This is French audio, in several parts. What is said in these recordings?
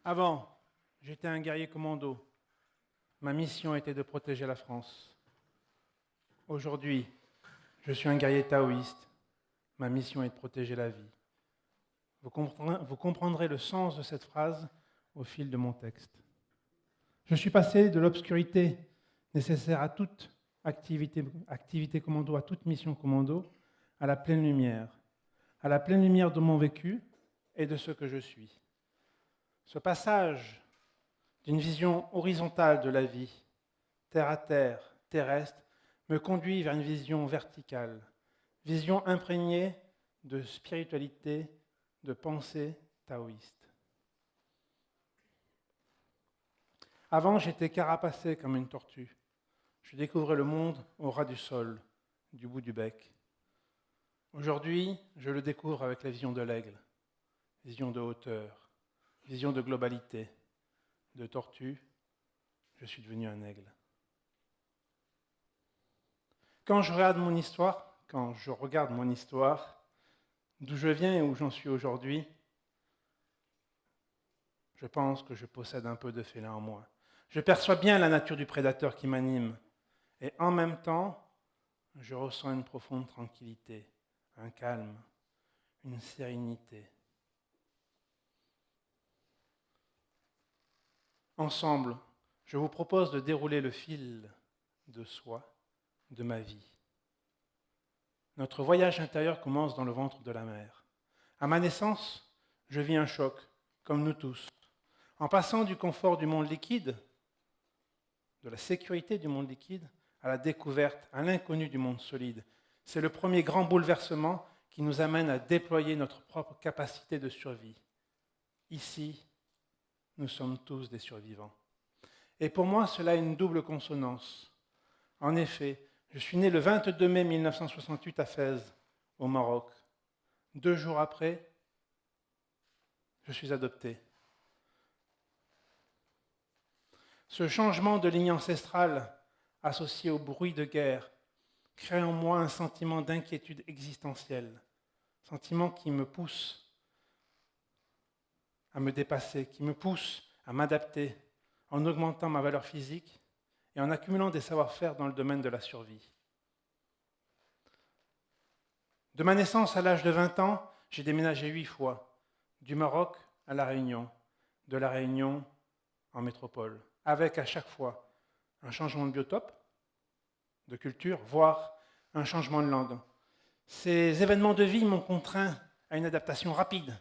Avant, j'étais un guerrier commando. Ma mission était de protéger la France. Aujourd'hui, je suis un guerrier taoïste. Ma mission est de protéger la vie. Vous comprendrez le sens de cette phrase au fil de mon texte. Je suis passé de l'obscurité nécessaire à toute activité commando, à toute mission commando, à la pleine lumière de mon vécu et de ce que je suis. Ce passage d'une vision horizontale de la vie, terre à terre, terrestre, me conduit vers une vision verticale, vision imprégnée de spiritualité, de pensée taoïste. Avant, j'étais carapacé comme une tortue. Je découvrais le monde au ras du sol, du bout du bec. Aujourd'hui, je le découvre avec la vision de l'aigle, vision de hauteur, vision de globalité. De tortue, je suis devenu un aigle. Quand je regarde mon histoire, d'où je viens et où j'en suis aujourd'hui, je pense que je possède un peu de félin en moi. Je perçois bien la nature du prédateur qui m'anime. Et en même temps, je ressens une profonde tranquillité, un calme, une sérénité. Ensemble, je vous propose de dérouler le fil de soi, de ma vie. Notre voyage intérieur commence dans le ventre de la mère. À ma naissance, je vis un choc, comme nous tous. En passant du confort du monde liquide, de la sécurité du monde liquide, à la découverte, à l'inconnu du monde solide. C'est le premier grand bouleversement qui nous amène à déployer notre propre capacité de survie. Ici, nous sommes tous des survivants. Et pour moi, cela a une double consonance. En effet, je suis né le 22 mai 1968 à Fès, au Maroc. 2 jours après, je suis adopté. Ce changement de ligne ancestrale, associé au bruit de guerre, crée en moi un sentiment d'inquiétude existentielle, sentiment qui me pousse à me dépasser, qui me pousse à m'adapter en augmentant ma valeur physique et en accumulant des savoir-faire dans le domaine de la survie. De ma naissance à l'âge de 20 ans, j'ai déménagé 8 fois, du Maroc à La Réunion, de La Réunion en métropole, avec à chaque fois un changement de biotope, de culture, voire un changement de langue. Ces événements de vie m'ont contraint à une adaptation rapide,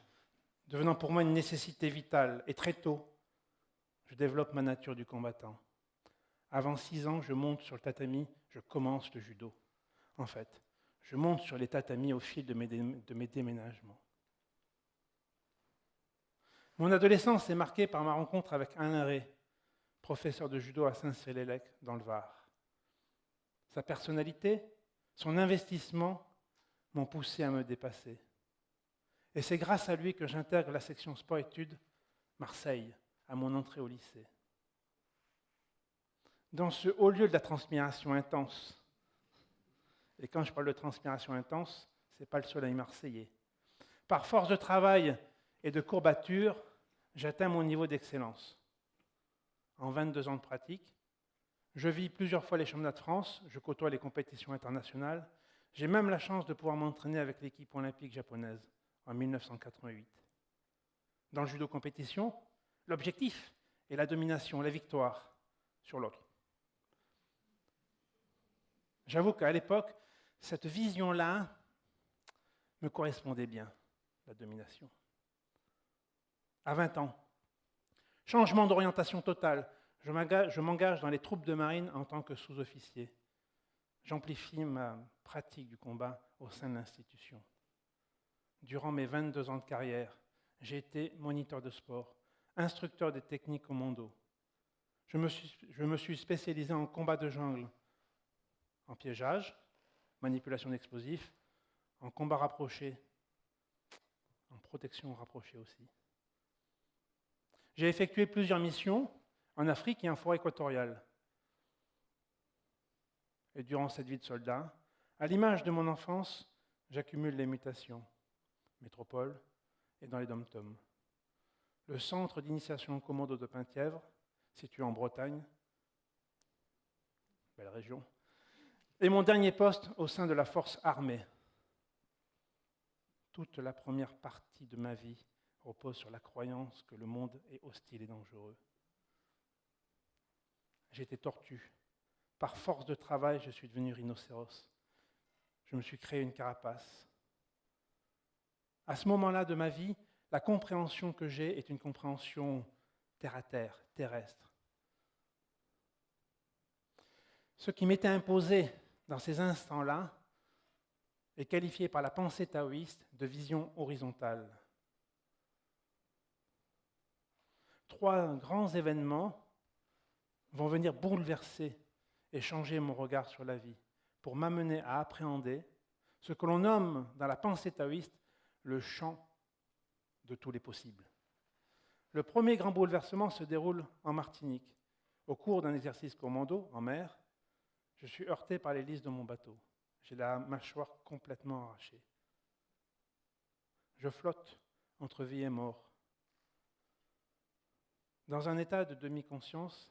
devenant pour moi une nécessité vitale. Et très tôt, je développe ma nature du combattant. Avant 6 ans, je monte sur le tatami, je commence le judo. En fait, je monte sur les tatamis au fil de mes déménagements. Mon adolescence est marquée par ma rencontre avec Alain Rey, professeur de judo à Saint-Célélec, dans le Var. Sa personnalité, son investissement m'ont poussé à me dépasser. Et c'est grâce à lui que j'intègre la section sport-études Marseille, à mon entrée au lycée. Dans ce haut lieu de la transpiration intense, et quand je parle de transpiration intense, ce n'est pas le soleil marseillais. Par force de travail et de courbature, j'atteins mon niveau d'excellence. En 22 ans de pratique, je vis plusieurs fois les championnats de France, je côtoie les compétitions internationales, j'ai même la chance de pouvoir m'entraîner avec l'équipe olympique japonaise en 1988. Dans le judo compétition, l'objectif est la domination, la victoire sur l'autre. J'avoue qu'à l'époque, cette vision-là me correspondait bien, la domination. À 20 ans, changement d'orientation totale, je m'engage dans les troupes de marine en tant que sous-officier. J'amplifie ma pratique du combat au sein de l'institution. Durant mes 22 ans de carrière, j'ai été moniteur de sport, instructeur des techniques commando. Je me suis spécialisé en combat de jungle, en piégeage, manipulation d'explosifs, en combat rapproché, en protection rapprochée aussi. J'ai effectué plusieurs missions en Afrique et en forêt équatoriale. Et durant cette vie de soldat, à l'image de mon enfance, j'accumule les mutations, métropole et dans les dom-toms. le centre d'initiation commando de Penthièvre, situé en Bretagne, belle région, et mon dernier poste au sein de la force armée. Toute la première partie de ma vie repose sur la croyance que le monde est hostile et dangereux. J'ai été tortue. Par force de travail, je suis devenu rhinocéros. Je me suis créé une carapace. À ce moment-là de ma vie, la compréhension que j'ai est une compréhension terre-à-terre, terrestre. Ce qui m'était imposé dans ces instants-là est qualifié par la pensée taoïste de vision horizontale. 3 grands événements vont venir bouleverser et changer mon regard sur la vie pour m'amener à appréhender ce que l'on nomme dans la pensée taoïste le champ de tous les possibles. Le premier grand bouleversement se déroule en Martinique. Au cours d'un exercice commando en mer, je suis heurté par l'hélice de mon bateau. J'ai la mâchoire complètement arrachée. Je flotte entre vie et mort. Dans un état de demi-conscience,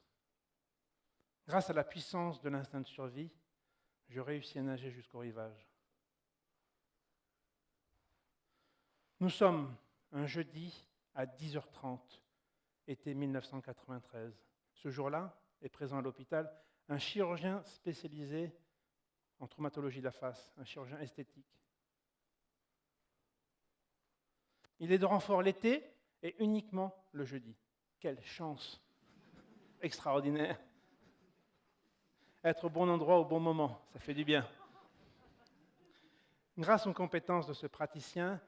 grâce à la puissance de l'instinct de survie, je réussis à nager jusqu'au rivage. Nous sommes un jeudi à 10h30, été 1993. Ce jour-là est présent à l'hôpital un chirurgien spécialisé en traumatologie de la face, un chirurgien esthétique. Il est de renfort l'été et uniquement le jeudi. Quelle chance extraordinaire! Être au bon endroit au bon moment, ça fait du bien. Grâce aux compétences de ce praticien,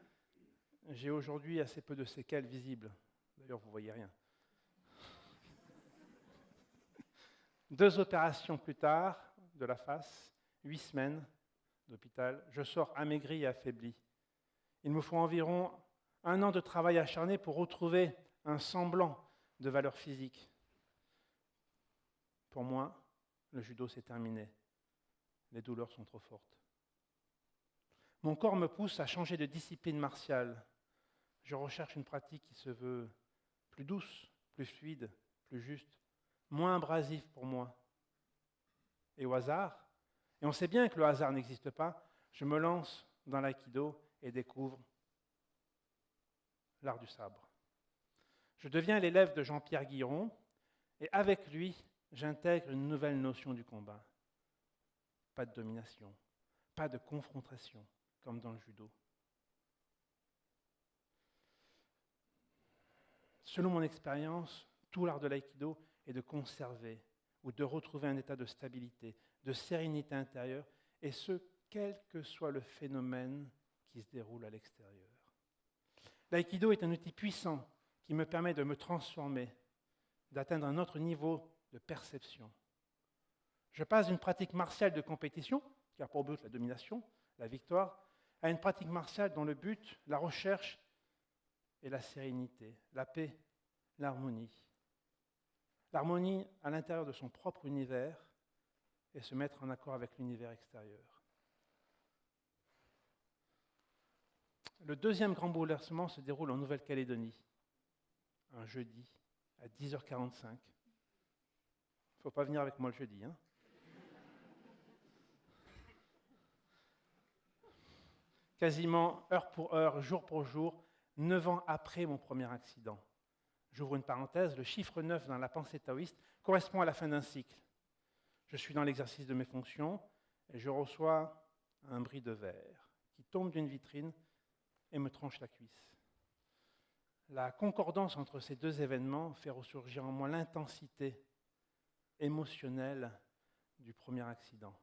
j'ai aujourd'hui assez peu de séquelles visibles. D'ailleurs, vous ne voyez rien. 2 opérations plus tard, de la face, 8 semaines d'hôpital, je sors amaigri et affaibli. Il me faut environ 1 an de travail acharné pour retrouver un semblant de valeur physique. Pour moi, le judo, c'est terminé. Les douleurs sont trop fortes. Mon corps me pousse à changer de discipline martiale. Je recherche une pratique qui se veut plus douce, plus fluide, plus juste, moins abrasive pour moi. Et au hasard, et on sait bien que le hasard n'existe pas, je me lance dans l'aïkido et découvre l'art du sabre. Je deviens l'élève de Jean-Pierre Guiron et avec lui, j'intègre une nouvelle notion du combat. Pas de domination, pas de confrontation, comme dans le judo. Selon mon expérience, tout l'art de l'aïkido est de conserver ou de retrouver un état de stabilité, de sérénité intérieure, et ce, quel que soit le phénomène qui se déroule à l'extérieur. L'aïkido est un outil puissant qui me permet de me transformer, d'atteindre un autre niveau de perception. Je passe d'une pratique martiale de compétition, qui a pour but la domination, la victoire, à une pratique martiale dont le but, la recherche et la sérénité, la paix, l'harmonie. L'harmonie à l'intérieur de son propre univers et se mettre en accord avec l'univers extérieur. Le deuxième grand bouleversement se déroule en Nouvelle-Calédonie, un jeudi à 10h45. Il ne faut pas venir avec moi le jeudi, hein. Quasiment heure pour heure, jour pour jour, 9 ans après mon premier accident. J'ouvre une parenthèse, le chiffre 9 dans la pensée taoïste correspond à la fin d'un cycle. Je suis dans l'exercice de mes fonctions et je reçois un bris de verre qui tombe d'une vitrine et me tranche la cuisse. La concordance entre ces 2 événements fait ressurgir en moi l'intensité émotionnelle du premier accident.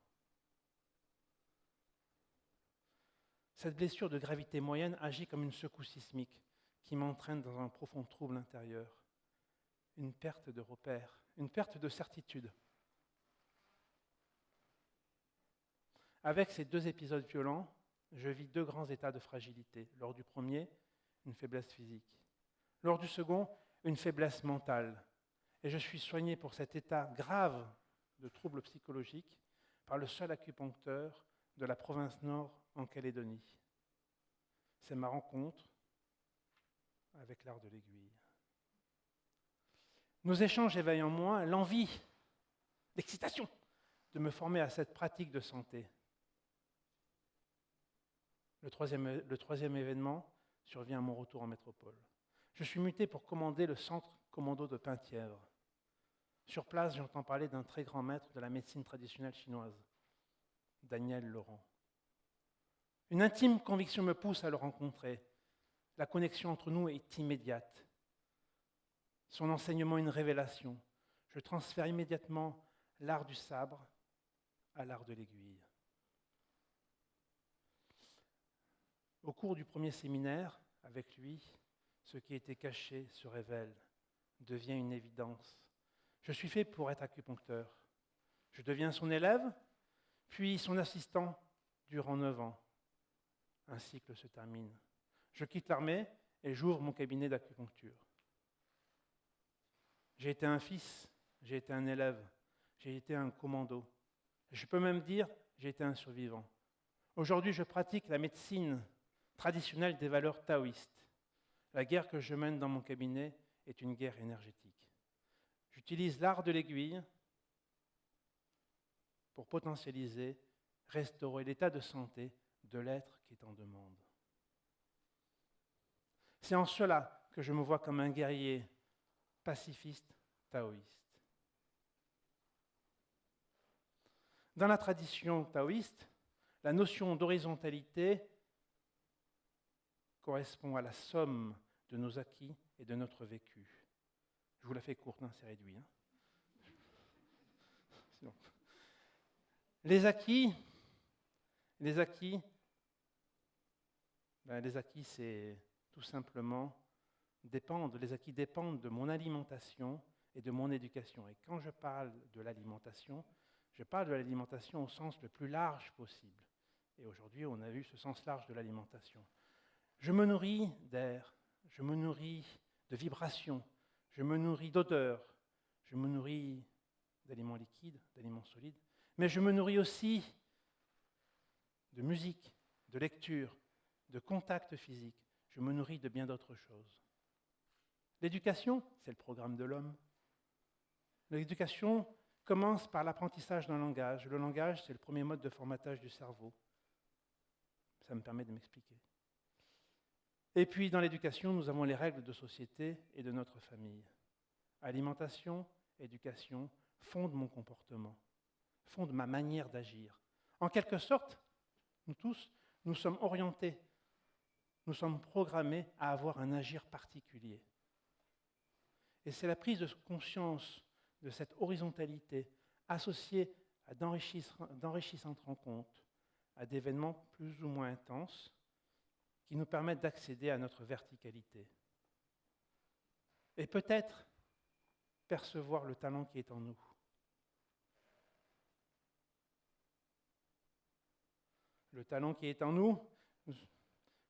Cette blessure de gravité moyenne agit comme une secousse sismique qui m'entraîne dans un profond trouble intérieur, une perte de repère, une perte de certitude. Avec ces 2 épisodes violents, je vis 2 grands états de fragilité. Lors du premier, une faiblesse physique. Lors du second, une faiblesse mentale. Et je suis soigné pour cet état grave de trouble psychologique par le seul acupuncteur de la province nord en Calédonie. C'est ma rencontre avec l'art de l'aiguille. Nos échanges éveillent en moi l'envie, l'excitation de me former à cette pratique de santé. Le troisième événement survient à mon retour en métropole. Je suis muté pour commander le centre commando de Penthièvre. Sur place, j'entends parler d'un très grand maître de la médecine traditionnelle chinoise, Daniel Laurent. Une intime conviction me pousse à le rencontrer. La connexion entre nous est immédiate. Son enseignement est une révélation. Je transfère immédiatement l'art du sabre à l'art de l'aiguille. Au cours du premier séminaire, avec lui, ce qui était caché se révèle, devient une évidence. Je suis fait pour être acupuncteur. Je deviens son élève, puis son assistant durant 9 ans. Un cycle se termine. Je quitte l'armée et j'ouvre mon cabinet d'acupuncture. J'ai été un fils, j'ai été un élève, j'ai été un commando. Je peux même dire, j'ai été un survivant. Aujourd'hui, je pratique la médecine traditionnelle des valeurs taoïstes. La guerre que je mène dans mon cabinet est une guerre énergétique. J'utilise l'art de l'aiguille pour potentialiser, restaurer l'état de santé de l'être qui est en demande. C'est en cela que je me vois comme un guerrier pacifiste taoïste. Dans la tradition taoïste, la notion d'horizontalité correspond à la somme de nos acquis et de notre vécu. Je vous la fais courte, c'est réduit. Les acquis, c'est tout simplement les acquis dépendent de mon alimentation et de mon éducation. Et quand je parle de l'alimentation, je parle de l'alimentation au sens le plus large possible. Et aujourd'hui, on a vu ce sens large de l'alimentation. Je me nourris d'air, je me nourris de vibrations, je me nourris d'odeurs, je me nourris d'aliments liquides, d'aliments solides, mais je me nourris aussi de musique, de lecture, de contact physique. Je me nourris de bien d'autres choses. L'éducation, c'est le programme de l'homme. L'éducation commence par l'apprentissage d'un langage. Le langage, c'est le premier mode de formatage du cerveau. Ça me permet de m'expliquer. Et puis, dans l'éducation, nous avons les règles de société et de notre famille. Alimentation, éducation fondent mon comportement, fondent ma manière d'agir. En quelque sorte, nous tous, nous sommes orientés, nous sommes programmés à avoir un agir particulier. Et c'est la prise de conscience de cette horizontalité associée à d'enrichissantes rencontres, à d'événements plus ou moins intenses, qui nous permettent d'accéder à notre verticalité. Et peut-être percevoir le talent qui est en nous. Le talent qui est en nous,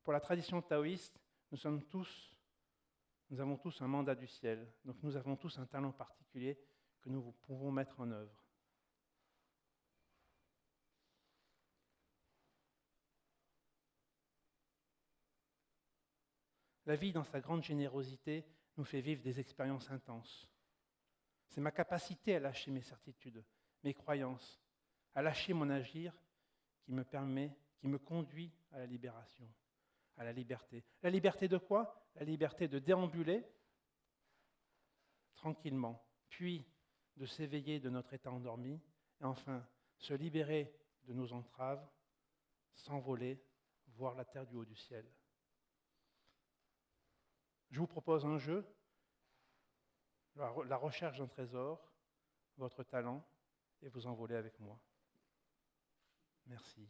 pour la tradition taoïste, nous avons tous un mandat du ciel. Donc nous avons tous un talent particulier que nous pouvons mettre en œuvre. La vie, dans sa grande générosité, nous fait vivre des expériences intenses. C'est ma capacité à lâcher mes certitudes, mes croyances, à lâcher mon agir qui me conduit à la libération, à la liberté. La liberté de quoi? La liberté de déambuler tranquillement, puis de s'éveiller de notre état endormi, et enfin se libérer de nos entraves, s'envoler, voir la terre du haut du ciel. Je vous propose un jeu, la recherche d'un trésor, votre talent, et vous envoler avec moi. Merci.